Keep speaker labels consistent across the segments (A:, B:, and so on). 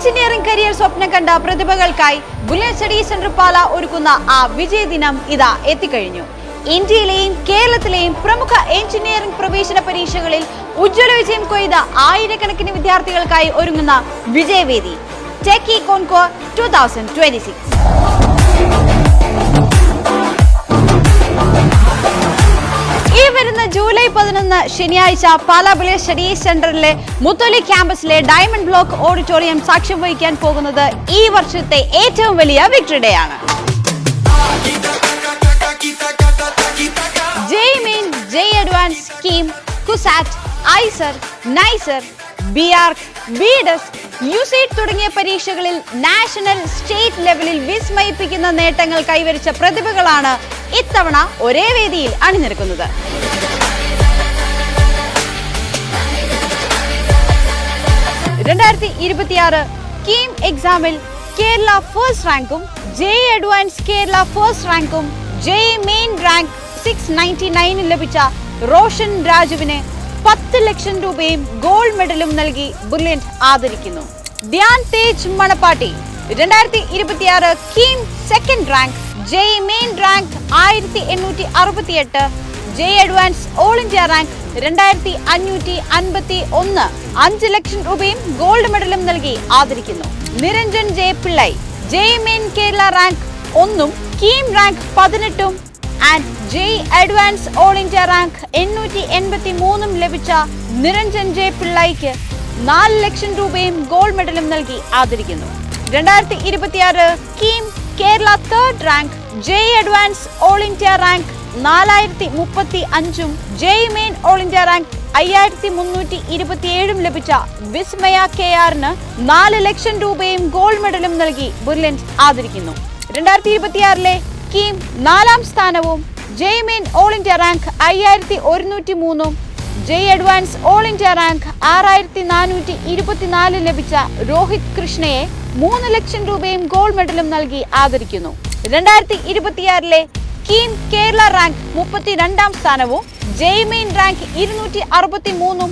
A: Engineering career സ്വപ്നം കണ്ട പ്രതിഭകൾക്കായി bullet study centre പാല ഒരുക്കുന്ന ആ വിജയദിനം ഇതാ എത്തിക്കഴിഞ്ഞു. ഇന്ത്യയിലെയും കേരളത്തിലെയും പ്രമുഖ എഞ്ചിനീയറിംഗ് പ്രവേശന പരീക്ഷകളിൽ ഉജ്ജ്വല വിജയം കൊയ്ത ആയിരക്കണക്കിന് വിദ്യാർത്ഥികൾക്കായി ഒരുങ്ങുന്ന വിജയവേദി ടെക്കി കോൺകോർ 2026. ഈ വരുന്ന ജൂലൈ 11 ശനിയാഴ്ച പാല ബുള്ളറ്റ് സ്റ്റഡി സെന്ററിലെ മുത്തോലി ക്യാമ്പസിലെ ഡയമണ്ട് ബ്ലോക്ക് ഓഡിറ്റോറിയം സാക്ഷ്യം വഹിക്കാൻ പോകുന്നത് ഈ വർഷത്തെ ഏറ്റവും വലിയ വിക്ടറി ഡേ ആണ്. JEE main, JEE advance, KEAM, CUSAT, IISER, NISER, BArch, BDes, യുസൈറ്റ് തുടങ്ങിയ പരീക്ഷകളിൽ നാഷണൽ, സ്റ്റേറ്റ് ലെവലിൽ വിസ്മയിപ്പിക്കുന്ന നേട്ടങ്ങൾ കൈവരിച്ച പ്രതിഭകളാണ് ഇത്തവണ ഒരേ വേദിയിൽ അണിനിരക്കുന്നത്. കീം എക്സാമിൽ കേരള ഫസ്റ്റ് റാങ്കും ജെഇ അഡ്വാൻസ് കേരള ഫസ്റ്റ് റാങ്കും ജെഇ മെയിൻ റാങ്ക് 699 ലഭിച്ച റോഷൻ രാജുവിനെ 10 ലക്ഷം രൂപയും ഗോൾഡ് മെഡലും നൽകി ബുള്ളറ്റ് ആദരിക്കുന്നു. Dhyan Tej Manappatti 2026 KEAM second rank, JEE main rank 1868, JEE advance all India rank 2551 5 lakh രൂപയും ഗോൾഡ് മെഡലും നൽകി ആദരിക്കുന്നു. Niranjan J Pillai JEE main Kerala rank 1 KEAM rank 18 and JEE advance all India rank 883 ലഭിച്ച നിരഞ്ജൻ ജെ പിള്ളൈക്ക് 4 ലക്ഷം രൂപയും ഗോൾഡ് മെഡലും നൽകി ആദരിക്കുന്നു. 2026 KEAM Kerala third rank, JEE advance all India rank 4035 JEE main all India rank 5327 ലഭിച്ച വിസ്മയ കെആറിന് 4 ലക്ഷം രൂപയും ഗോൾഡ് മെഡലും നൽകി ബുള്ളറ്റ് ആദരിക്കുന്നു. 2026 കീം 4ാം സ്ഥാനവും JEE main all India rank 5103 JEE advance all India rank 6424 ലഭിച്ച രോഹിത് കൃഷ്ണയെ 3 ലക്ഷം രൂപയും ഗോൾഡ് മെഡലും നൽകി ആദരിക്കുന്നു. 2026 കീം കേരള റാങ്ക് 32ാം സ്ഥാനവും JEE main rank 263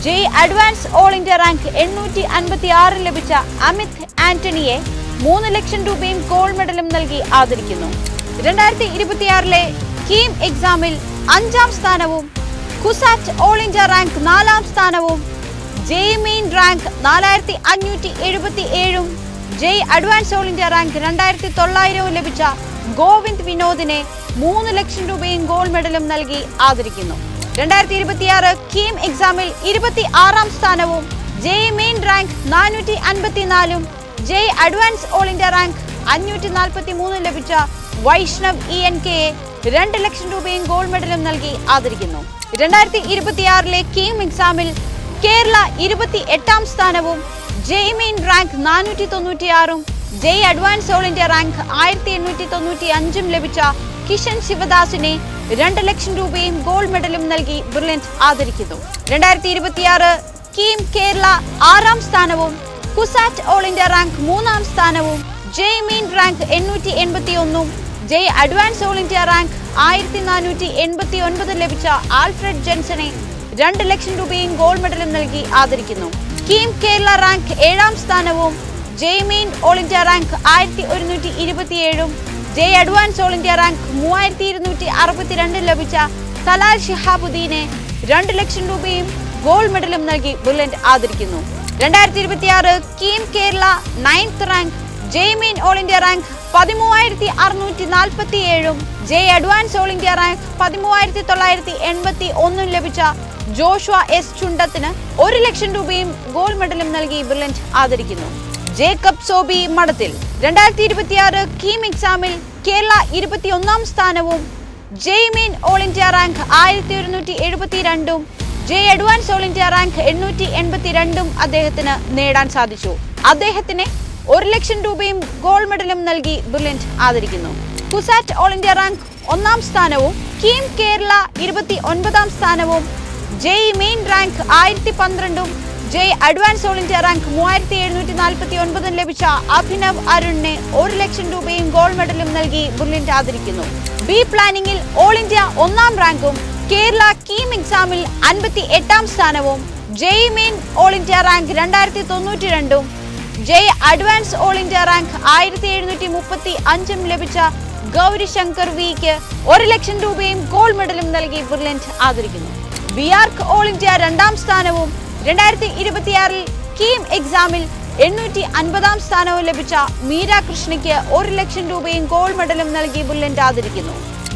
A: JEE advance all India rank 856 ലഭിച്ച അമിത് ആന്റണിയെ 3 ലക്ഷം രൂപയും ഗോൾഡ് മെഡലും നൽകി ആദരിക്കുന്നു. 2026 കീം എക്സാമിൽ 5ാം സ്ഥാനവും കുസാറ്റ് ഓൾ ഇന്ത്യ റാങ്ക് 4ാം സ്ഥാനവും JEE main rank 4577 JEE advance all India rank 2900 ലഭിച്ച ഗോവിന്ദ് വിനോദിനെ 3 ലക്ഷം രൂപയും ഗോൾഡ് മെഡലും നൽകി ആദരിക്കുന്നു. 2026 കീം എക്സാമിൽ 26ാം സ്ഥാനവും JEE main rank 454 JEE advance all India rank 543 ലഭിച്ച വൈഷ്ണവ് ENKയെ 2 ലക്ഷം രൂപയും ഗോൾഡ് മെഡലും നൽകി ആദരിക്കുന്നു. 2026 കീം എക്സാമിൽ കേരള 28ാം സ്ഥാനവും JEE main rank 496 JEE advance all India rank 1895 ലഭിച്ച കിഷൻ ശിവദാസിനെ 2 ലക്ഷം രൂപയും ഗോൾഡ് മെഡലും നൽകി ബുള്ളറ്റ് ആദരിക്കുന്നു. 2026 കീം കേരള 6ാം സ്ഥാനവും കുസാറ്റ് ഓൾ ഇന്ത്യ റാങ്ക് 3ാം സ്ഥാനവും JEE main rank 881 JEE advance all India rank 1489 ലഭിച്ച ആൽഫ്രഡ് ജെൻസനെ 2 ലക്ഷം രൂപയും ഗോൾഡ് മെഡലും നൽകി ആദരിക്കുന്നു. കീം കേരള റാങ്ക് 7ാം സ്ഥാനവും JEE main all India rank 1127 JEE advance all India rank 3262 ലഭിച്ച തലാൽ ഷിഹാബുദ്ദീനെ 2 ലക്ഷം രൂപയും ഗോൾഡ് മെഡലും നൽകി ബുള്ളറ്റ് ആദരിക്കുന്നു. 2026 KEAM Kerala 9th rank, JEE main all India rank 13647 JEE advance all India rank 13981 ലഭിച്ച ജോഷുവ എസ് ചുണ്ടത്തിന് 1 ലക്ഷം രൂപയും ഗോൾഡ് മെഡലും നൽകി ബുള്ളറ്റ് ആദരിക്കുന്നു. ജേക്കബ് സോബി മഠത്തിൽ 2026 കീം എക്സാമിൽ കേരള 21ാം സ്ഥാനവും JEE main all India rank 1172 JEE advance all India rank 882 അദ്ദേഹത്തിന് നേടാൻ സാധിച്ചു. അദ്ദേഹത്തിന് 1 ലക്ഷം രൂപയും ഗോൾഡ് മെഡലും നൽകി ബുള്ളറ്റ് ആദരിക്കുന്നു. കുസാറ്റ് ഓൾ ഇന്ത്യ റാങ്ക് 1ാം സ്ഥാനവും കീം കേരള 29ാം സ്ഥാനവും JEE main rank 1012 JEE advance all India rank 3749 ലഭിച്ച അഭിനവ് അരുണിനെ 1 ലക്ഷം രൂപയും ഗോൾഡ് മെഡലും നൽകി ബുള്ളറ്റ് ആദരിക്കുന്നു. ബി പ്ലാനിംഗിൽ ഓൾ ഇന്ത്യ 1ാം റാങ്കും കേരള കീം എക്സാമിൽ 58ാം സ്ഥാനവും JEE main all India rank 2092 J advance all India rank 1735 ലഭിച്ച ഗൗരി ശങ്കർ വിക്ക് 1 ലക്ഷം രൂപയും ഗോൾഡ് മെഡലും നൽകി ബ്രില്യന്റ് ആദരിക്കുന്നു. ബിആർക്ക് ഓൾ ഇന്ത്യ 2ാം സ്ഥാനവും 2026 കീം എക്സാമിൽ 850 സ്ഥാനവും ലഭിച്ച മീര കൃഷ്ണയ്ക്ക് 1 ലക്ഷം രൂപയും ഗോൾഡ് മെഡലും നൽകി ബ്രില്യന്റ് ആദരിക്കുന്നു.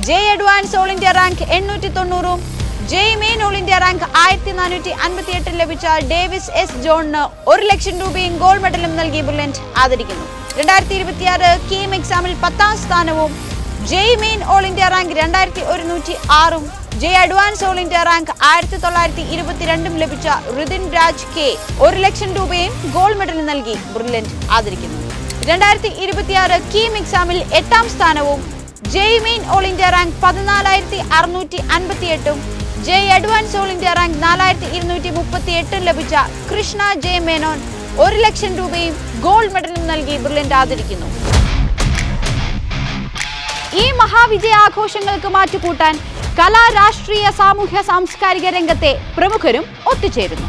A: JEE advance all India rank 890ഉം JEE main all India rank 1458 ലഭിച്ച ഡേവിസ് എസ് ജോണിന് 1 ലക്ഷം രൂപയും ഗോൾഡ് മെഡലും നൽകി ബ്രില്യന്റ് ആദരിക്കുന്നു. 2026 കീം എക്സാമിൽ 10ാം സ്ഥാനവും JEE main all India rank 2106ഉം JEE advance all India rank 1922 ലഭിച്ച ഋതിൻ രാജ് കെ 1 ലക്ഷം രൂപയും ഗോൾഡ് മെഡൽ നൽകി ബ്രില്യന്റ് ആദരിക്കുന്നു. 2026 കീം എക്സാമിൽ 8ാം സ്ഥാനവും JEE main all India rank 14658ഉം JEE advance all India rank 4238 ലഭിച്ച കൃഷ്ണ ജെ മേനോൻ 1 ലക്ഷം രൂപയും ഗോൾഡ് മെഡലും നൽകി ബ്രില്യന്റ് ആദരിക്കുന്നു. ഈ മഹാവിജയാഘോഷങ്ങൾക്ക് മാറ്റുകൂട്ടാൻ കലാ, രാഷ്ട്രീയ, സാമൂഹ്യ, സാംസ്കാരിക രംഗത്തെ പ്രമുഖരും ഒത്തുചേരുന്നു.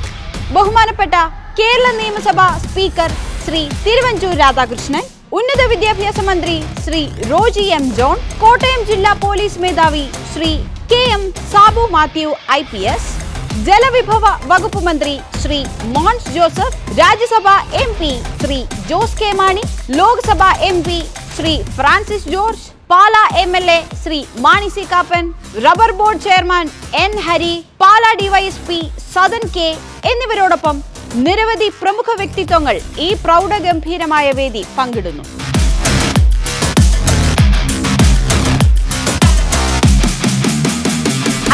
A: ബഹുമാനപ്പെട്ട കേരള നിയമസഭാ സ്പീക്കർ ശ്രീ തിരുവഞ്ചൂർ രാധാകൃഷ്ണൻ, ഉന്നത വിദ്യാഭ്യാസ മന്ത്രി ശ്രീ റോജി എം ജോൺ, കോട്ടയം ജില്ലാ പോലീസ് മേധാവി ശ്രീ കെ.എം. സാബു മാത്യു IPS, ജലവിഭവ വകുപ്പ് മന്ത്രി ശ്രീ മോൻസ് ജോസഫ്, രാജ്യസഭാ MP Shri Jose K Mani, Lok Sabha MP Shri Francis George, Pala MLA Shri Mani C Kappan, rubber board chairman N. Hari, Pala DYSP Sadan K എന്നിവരോടൊപ്പം നിരവധി പ്രമുഖ വ്യക്തിത്വങ്ങൾ ഈ പ്രൗഢഗംഭീരമായ വേദി പങ്കിടുന്നു.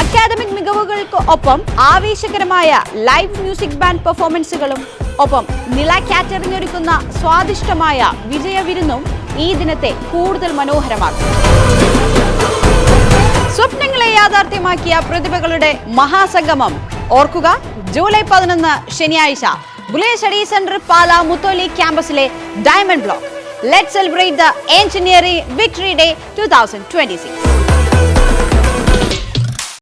A: അക്കാദമിക് മികവുകൾക്ക് ഒപ്പം ആവേശകരമായ ലൈവ് മ്യൂസിക് ബാൻഡ് പെർഫോമൻസുകളും ഒപ്പം നില കാറ്ററിംഗ് ഒരുക്കുന്ന സ്വാദിഷ്ടമായ വിജയവിരുന്നും ഈ ദിനത്തെ കൂടുതൽ മനോഹരമാക്കും. സ്വപ്നങ്ങളെ യാഥാർത്ഥ്യമാക്കിയ പ്രതിഭകളുടെ മഹാസംഗമം ഓർക്കുക, ജൂലൈ 11 ശനിയാഴ്ച bullet study centre Pala Mutholy ക്യാമ്പസിലെ diamond block. Let's celebrate the engineering victory day 2026.